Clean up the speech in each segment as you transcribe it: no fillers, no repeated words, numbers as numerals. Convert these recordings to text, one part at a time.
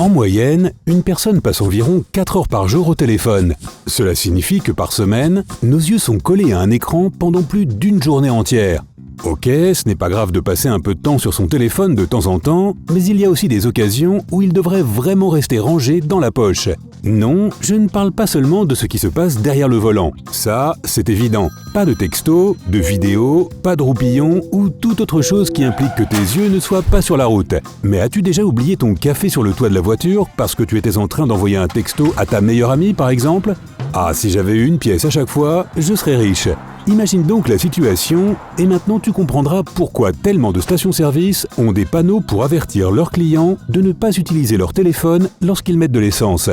En moyenne, une personne passe environ 4 heures par jour au téléphone. Cela signifie que par semaine, nos yeux sont collés à un écran pendant plus d'une journée entière. Ok, ce n'est pas grave de passer un peu de temps sur son téléphone de temps en temps, mais il y a aussi des occasions où il devrait vraiment rester rangé dans la poche. Non, je ne parle pas seulement de ce qui se passe derrière le volant. Ça, c'est évident. Pas de texto, de vidéo, pas de roupillon ou toute autre chose qui implique que tes yeux ne soient pas sur la route. Mais as-tu déjà oublié ton café sur le toit de la voiture parce que tu étais en train d'envoyer un texto à ta meilleure amie, par exemple? Ah, si j'avais eu une pièce à chaque fois, je serais riche. Imagine donc la situation, et maintenant tu comprendras pourquoi tellement de stations-service ont des panneaux pour avertir leurs clients de ne pas utiliser leur téléphone lorsqu'ils mettent de l'essence.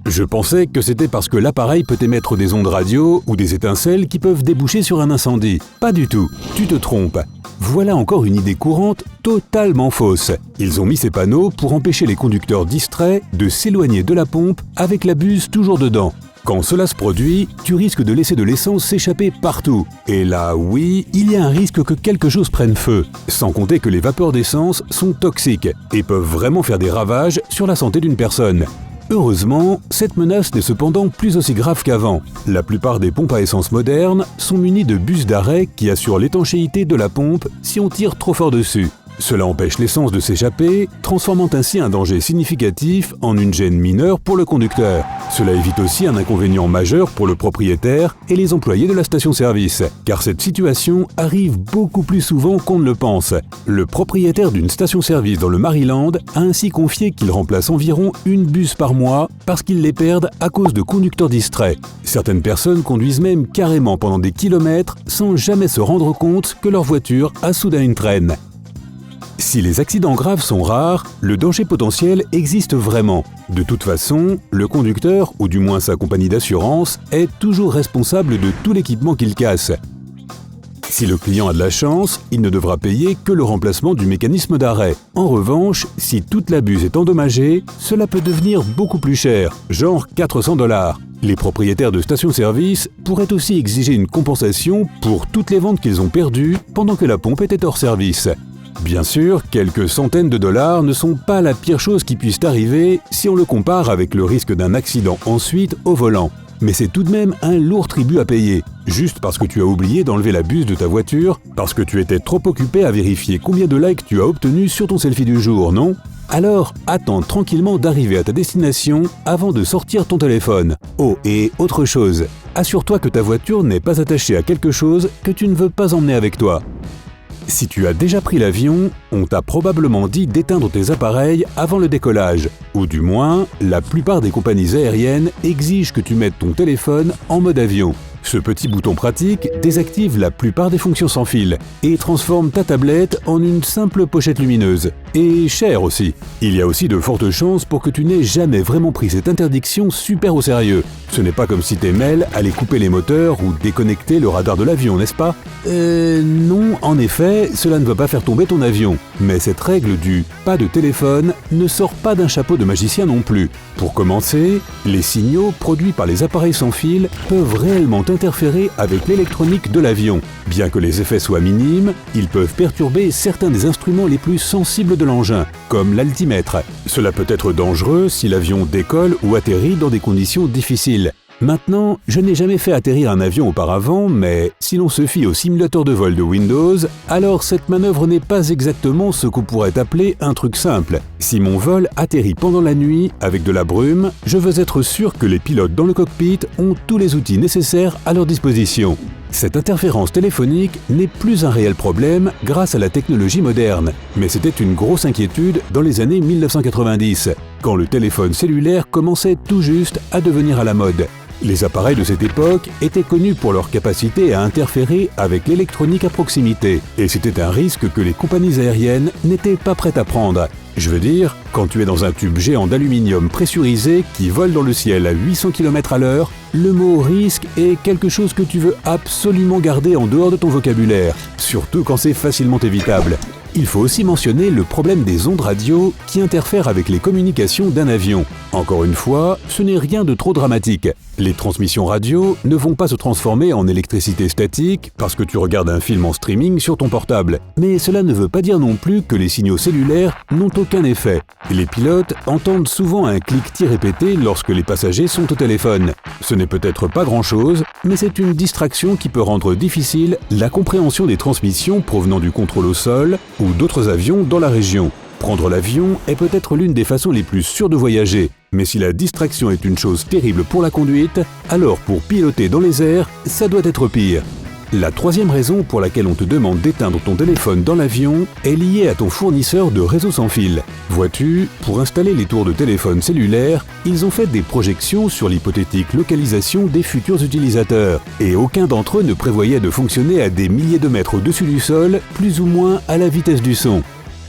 Je pensais que c'était parce que l'appareil peut émettre des ondes radio ou des étincelles qui peuvent déboucher sur un incendie. Pas du tout, tu te trompes. Voilà encore une idée courante totalement fausse. Ils ont mis ces panneaux pour empêcher les conducteurs distraits de s'éloigner de la pompe avec la buse toujours dedans. Quand cela se produit, tu risques de laisser de l'essence s'échapper partout. Et là, oui, il y a un risque que quelque chose prenne feu. Sans compter que les vapeurs d'essence sont toxiques et peuvent vraiment faire des ravages sur la santé d'une personne. Heureusement, cette menace n'est cependant plus aussi grave qu'avant. La plupart des pompes à essence modernes sont munies de buses d'arrêt qui assurent l'étanchéité de la pompe si on tire trop fort dessus. Cela empêche l'essence de s'échapper, transformant ainsi un danger significatif en une gêne mineure pour le conducteur. Cela évite aussi un inconvénient majeur pour le propriétaire et les employés de la station-service, car cette situation arrive beaucoup plus souvent qu'on ne le pense. Le propriétaire d'une station-service dans le Maryland a ainsi confié qu'il remplace environ une buse par mois parce qu'ils les perdent à cause de conducteurs distraits. Certaines personnes conduisent même carrément pendant des kilomètres sans jamais se rendre compte que leur voiture a soudain une traîne. Si les accidents graves sont rares, le danger potentiel existe vraiment. De toute façon, le conducteur, ou du moins sa compagnie d'assurance, est toujours responsable de tout l'équipement qu'il casse. Si le client a de la chance, il ne devra payer que le remplacement du mécanisme d'arrêt. En revanche, si toute la buse est endommagée, cela peut devenir beaucoup plus cher, genre 400 $. Les propriétaires de stations-service pourraient aussi exiger une compensation pour toutes les ventes qu'ils ont perdues pendant que la pompe était hors service. Bien sûr, quelques centaines de dollars ne sont pas la pire chose qui puisse arriver si on le compare avec le risque d'un accident ensuite au volant. Mais c'est tout de même un lourd tribut à payer, juste parce que tu as oublié d'enlever la buse de ta voiture, parce que tu étais trop occupé à vérifier combien de likes tu as obtenus sur ton selfie du jour, non? Alors, attends tranquillement d'arriver à ta destination avant de sortir ton téléphone. Oh, et autre chose, assure-toi que ta voiture n'est pas attachée à quelque chose que tu ne veux pas emmener avec toi. Si tu as déjà pris l'avion, on t'a probablement dit d'éteindre tes appareils avant le décollage. Ou du moins, la plupart des compagnies aériennes exigent que tu mettes ton téléphone en mode avion. Ce petit bouton pratique désactive la plupart des fonctions sans fil et transforme ta tablette en une simple pochette lumineuse. Et chère aussi. Il y a aussi de fortes chances pour que tu n'aies jamais vraiment pris cette interdiction super au sérieux. Ce n'est pas comme si tes mails allaient couper les moteurs ou déconnecter le radar de l'avion, n'est-ce pas? Non, en effet, cela ne va pas faire tomber ton avion. Mais cette règle du « pas de téléphone » ne sort pas d'un chapeau de magicien non plus. Pour commencer, les signaux produits par les appareils sans fil peuvent réellement interférer avec l'électronique de l'avion. Bien que les effets soient minimes, ils peuvent perturber certains des instruments les plus sensibles de l'engin, comme l'altimètre. Cela peut être dangereux si l'avion décolle ou atterrit dans des conditions difficiles. Maintenant, je n'ai jamais fait atterrir un avion auparavant, mais si l'on se fie au simulateur de vol de Windows, alors cette manœuvre n'est pas exactement ce qu'on pourrait appeler un truc simple. Si mon vol atterrit pendant la nuit avec de la brume, je veux être sûr que les pilotes dans le cockpit ont tous les outils nécessaires à leur disposition. Cette interférence téléphonique n'est plus un réel problème grâce à la technologie moderne, mais c'était une grosse inquiétude dans les années 1990, quand le téléphone cellulaire commençait tout juste à devenir à la mode. Les appareils de cette époque étaient connus pour leur capacité à interférer avec l'électronique à proximité, et c'était un risque que les compagnies aériennes n'étaient pas prêtes à prendre. Je veux dire, quand tu es dans un tube géant d'aluminium pressurisé qui vole dans le ciel à 800 km/h, le mot « risque » est quelque chose que tu veux absolument garder en dehors de ton vocabulaire, surtout quand c'est facilement évitable. Il faut aussi mentionner le problème des ondes radio qui interfèrent avec les communications d'un avion. Encore une fois, ce n'est rien de trop dramatique. Les transmissions radio ne vont pas se transformer en électricité statique parce que tu regardes un film en streaming sur ton portable. Mais cela ne veut pas dire non plus que les signaux cellulaires n'ont aucun effet. Les pilotes entendent souvent un cliquetis répété lorsque les passagers sont au téléphone. Ce n'est peut-être pas grand-chose, mais c'est une distraction qui peut rendre difficile la compréhension des transmissions provenant du contrôle au sol ou d'autres avions dans la région. Prendre l'avion est peut-être l'une des façons les plus sûres de voyager, mais si la distraction est une chose terrible pour la conduite, alors pour piloter dans les airs, ça doit être pire. La troisième raison pour laquelle on te demande d'éteindre ton téléphone dans l'avion est liée à ton fournisseur de réseau sans fil. Vois-tu, pour installer les tours de téléphone cellulaire, ils ont fait des projections sur l'hypothétique localisation des futurs utilisateurs, et aucun d'entre eux ne prévoyait de fonctionner à des milliers de mètres au-dessus du sol, plus ou moins à la vitesse du son.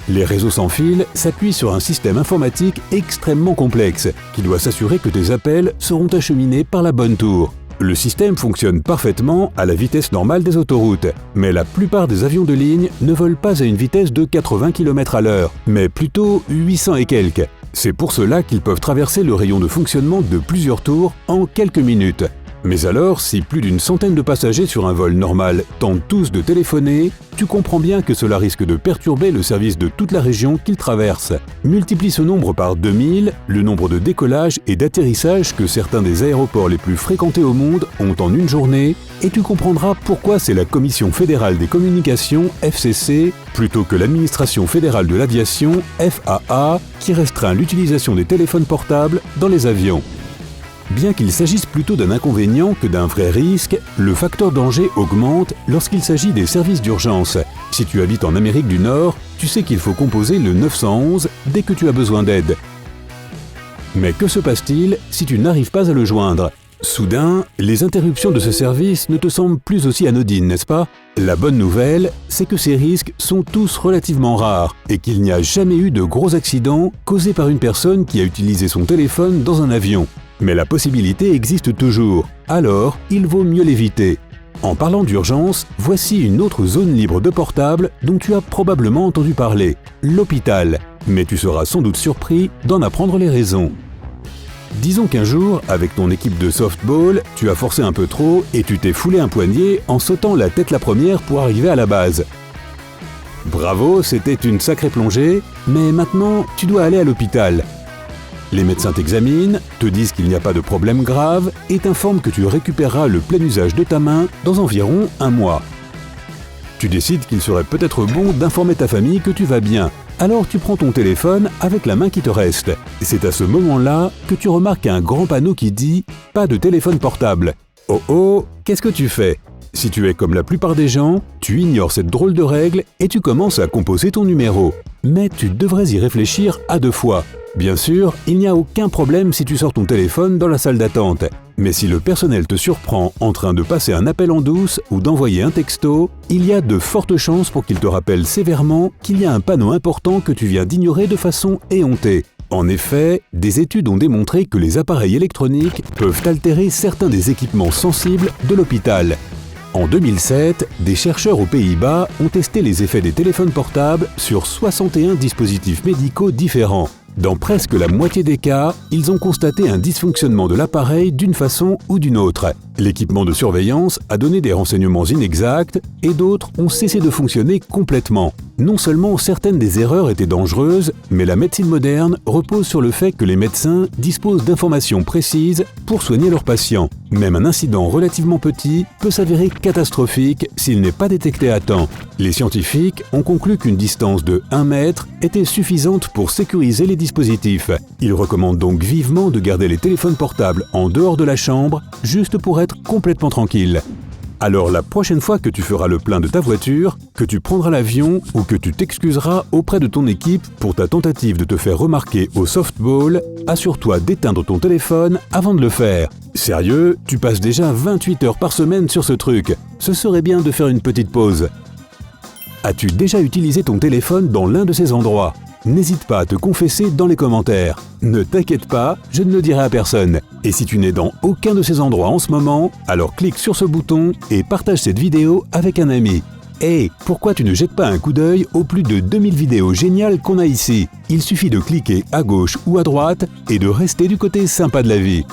Les réseaux sans fil s'appuient sur un système informatique extrêmement complexe qui doit s'assurer que tes appels seront acheminés par la bonne tour. Le système fonctionne parfaitement à la vitesse normale des autoroutes, mais la plupart des avions de ligne ne volent pas à une vitesse de 80 km/h, mais plutôt 800 et quelques. C'est pour cela qu'ils peuvent traverser le rayon de fonctionnement de plusieurs tours en quelques minutes. Mais alors, si plus d'une centaine de passagers sur un vol normal tentent tous de téléphoner, tu comprends bien que cela risque de perturber le service de toute la région qu'ils traversent. Multiplie ce nombre par 2000, le nombre de décollages et d'atterrissages que certains des aéroports les plus fréquentés au monde ont en une journée, et tu comprendras pourquoi c'est la Commission fédérale des communications, FCC, plutôt que l'Administration fédérale de l'aviation, FAA, qui restreint l'utilisation des téléphones portables dans les avions. Bien qu'il s'agisse plutôt d'un inconvénient que d'un vrai risque, le facteur danger augmente lorsqu'il s'agit des services d'urgence. Si tu habites en Amérique du Nord, tu sais qu'il faut composer le 911 dès que tu as besoin d'aide. Mais que se passe-t-il si tu n'arrives pas à le joindre ? Soudain, les interruptions de ce service ne te semblent plus aussi anodines, n'est-ce pas ? La bonne nouvelle, c'est que ces risques sont tous relativement rares et qu'il n'y a jamais eu de gros accidents causés par une personne qui a utilisé son téléphone dans un avion. Mais la possibilité existe toujours, alors il vaut mieux l'éviter. En parlant d'urgence, voici une autre zone libre de portable dont tu as probablement entendu parler, l'hôpital. Mais tu seras sans doute surpris d'en apprendre les raisons. Disons qu'un jour, avec ton équipe de softball, tu as forcé un peu trop et tu t'es foulé un poignet en sautant la tête la première pour arriver à la base. Bravo, c'était une sacrée plongée, mais maintenant tu dois aller à l'hôpital. Les médecins t'examinent, te disent qu'il n'y a pas de problème grave et t'informent que tu récupéreras le plein usage de ta main dans environ 1 mois. Tu décides qu'il serait peut-être bon d'informer ta famille que tu vas bien. Alors tu prends ton téléphone avec la main qui te reste. C'est à ce moment-là que tu remarques un grand panneau qui dit « Pas de téléphone portable ». Oh oh, qu'est-ce que tu fais ? Si tu es comme la plupart des gens, tu ignores cette drôle de règle et tu commences à composer ton numéro. Mais tu devrais y réfléchir à 2 fois. Bien sûr, il n'y a aucun problème si tu sors ton téléphone dans la salle d'attente. Mais si le personnel te surprend en train de passer un appel en douce ou d'envoyer un texto, il y a de fortes chances pour qu'il te rappelle sévèrement qu'il y a un panneau important que tu viens d'ignorer de façon éhontée. En effet, des études ont démontré que les appareils électroniques peuvent altérer certains des équipements sensibles de l'hôpital. En 2007, des chercheurs aux Pays-Bas ont testé les effets des téléphones portables sur 61 dispositifs médicaux différents. Dans presque la moitié des cas, ils ont constaté un dysfonctionnement de l'appareil d'une façon ou d'une autre. L'équipement de surveillance a donné des renseignements inexacts et d'autres ont cessé de fonctionner complètement. Non seulement certaines des erreurs étaient dangereuses, mais la médecine moderne repose sur le fait que les médecins disposent d'informations précises pour soigner leurs patients. Même un incident relativement petit peut s'avérer catastrophique s'il n'est pas détecté à temps. Les scientifiques ont conclu qu'une distance de 1 mètre était suffisante pour sécuriser les dispositifs. Ils recommandent donc vivement de garder les téléphones portables en dehors de la chambre, juste pour être complètement tranquille. Alors la prochaine fois que tu feras le plein de ta voiture, que tu prendras l'avion ou que tu t'excuseras auprès de ton équipe pour ta tentative de te faire remarquer au softball, assure-toi d'éteindre ton téléphone avant de le faire. Sérieux, tu passes déjà 28 heures par semaine sur ce truc. Ce serait bien de faire une petite pause. As-tu déjà utilisé ton téléphone dans l'un de ces endroits ? N'hésite pas à te confesser dans les commentaires. Ne t'inquiète pas, je ne le dirai à personne. Et si tu n'es dans aucun de ces endroits en ce moment, alors clique sur ce bouton et partage cette vidéo avec un ami. Hey, pourquoi tu ne jettes pas un coup d'œil aux plus de 2000 vidéos géniales qu'on a ici? Il suffit de cliquer à gauche ou à droite et de rester du côté sympa de la vie.